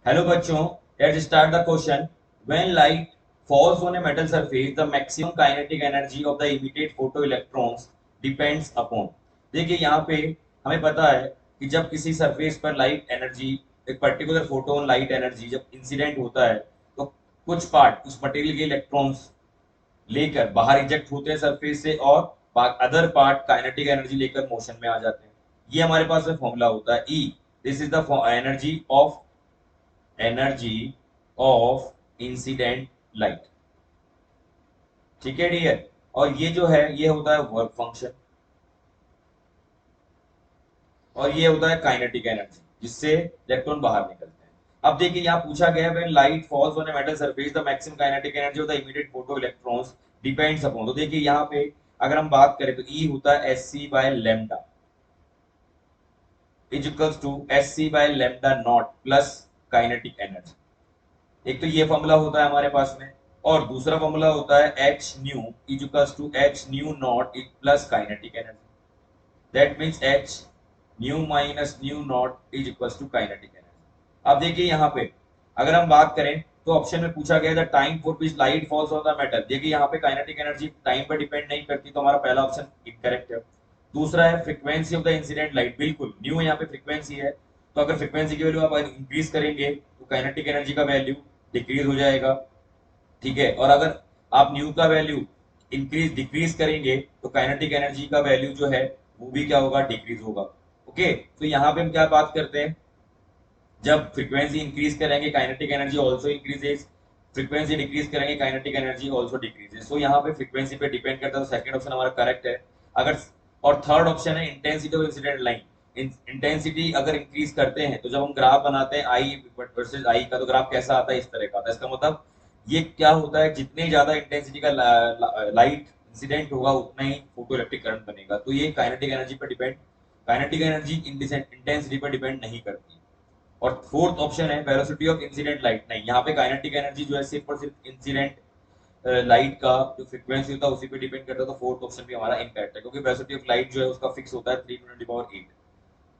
Hello बच्चों, let's start the question. When light falls on a metal surface, the maximum kinetic energy of the emitted photoelectrons depends upon। देखिए यहाँ पे हमें पता है कि जब किसी सरफेस पर लाइट एनर्जी, एक पर्टिकुलर फोटोन लाइट एनर्जी जब इंसिडेंट होता है तो कुछ पार्ट उस मटेरियल के इलेक्ट्रॉन्स लेकर बाहर इजेक्ट होते हैं सरफेस से और अदर पार्ट काइनेटिक एनर्जी लेकर मोशन में आ जाते हैं। ये हमारे पास में फॉर्मूला होता है। E this is the energy of incident light. ठीक है डियर। और ये जो है ये होता है वर्क फंक्शन और ये होता है काइनेटिक एनर्जी जिससे इलेक्ट्रॉन बाहर निकलते हैं। अब देखिए यहाँ पूछा गया when light falls on a metal surface the maximum kinetic energy of the immediate photo electrons depends upon. तो देखिए यहाँ पे अगर हम बात करें तो ई होता है S C by lambda is equals to S C by lambda not plus kinetic energy. एक तो ये फॉर्मूला होता है हमारे पास में और दूसरा फॉर्मूला होता है H nu is equals to H nu not plus kinetic energy. That means H nu minus nu not is equals to kinetic energy. अब देखिए यहाँ पे अगर हम बात करें तो ऑप्शन में पूछा गया था time for which light falls on the metal. देखिए यहाँ पे काइनेटिक एनर्जी टाइम पर डिपेंड नहीं करती तो हमारा पहला ऑप्शन इनकरेक्ट है। दूसरा है frequency of the incident light, बिल्कुल न्यू यहाँ पे फ्रीक्वेंसी है तो अगर फ्रीक्वेंसी की वैल्यू आप इंक्रीज करेंगे तो काइनेटिक एनर्जी का वैल्यू डिक्रीज हो जाएगा। ठीक है। और अगर आप न्यू का वैल्यू इंक्रीज डिक्रीज करेंगे तो काइनेटिक एनर्जी का वैल्यू जो है वो भी क्या होगा, डिक्रीज होगा। ओके, तो यहाँ पे हम क्या बात करते हैं, जब फ्रीक्वेंसी इंक्रीज करेंगे kinetic energy also increases, frequency decrease करेंगे काइनेटिक एनर्जी ऑल्सो डिक्रीजेस। सो यहाँ पे फ्रीक्वेंसी पे डिपेंड करता है तो सेकंड ऑप्शन हमारा करेक्ट है। अगर और थर्ड ऑप्शन है intensity of incident line. Intensity अगर इंक्रीज करते हैं तो जब हम ग्राफ बनाते हैं आई वर्सेस आई का तो ग्राफ कैसा आता है, इस तरह का आता है। इसका मतलब ये क्या होता है, जितने ज्यादा इंटेंसिटी का लाइट इंसिडेंट होगा उतना ही फोटो इलेक्ट्रिक करंट बनेगा। तो ये काइनेटिक एनर्जी पर डिपेंड, काइनेटिक एनर्जी इंटेंसिटी पर डिपेंड नहीं करती। और फोर्थ ऑप्शन है वेलोसिटी ऑफ इंसिडेंट लाइट। नहीं, यहाँ पे काइनेटिक एनर्जी जो है सिर्फ और सिर्फ इंसिडेंट लाइट का जो फ्रीक्वेंसी होता है उसी पे डिपेंड करता है। तो फोर्थ ऑप्शन भी हमारा इनकरेक्ट है क्योंकि वेलोसिटी ऑफ लाइट जो है उसका फिक्स होता है 3 × 10⁸।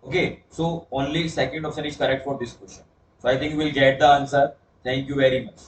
Okay, so only second option is correct for this question. So I think you will get the answer. Thank you very much.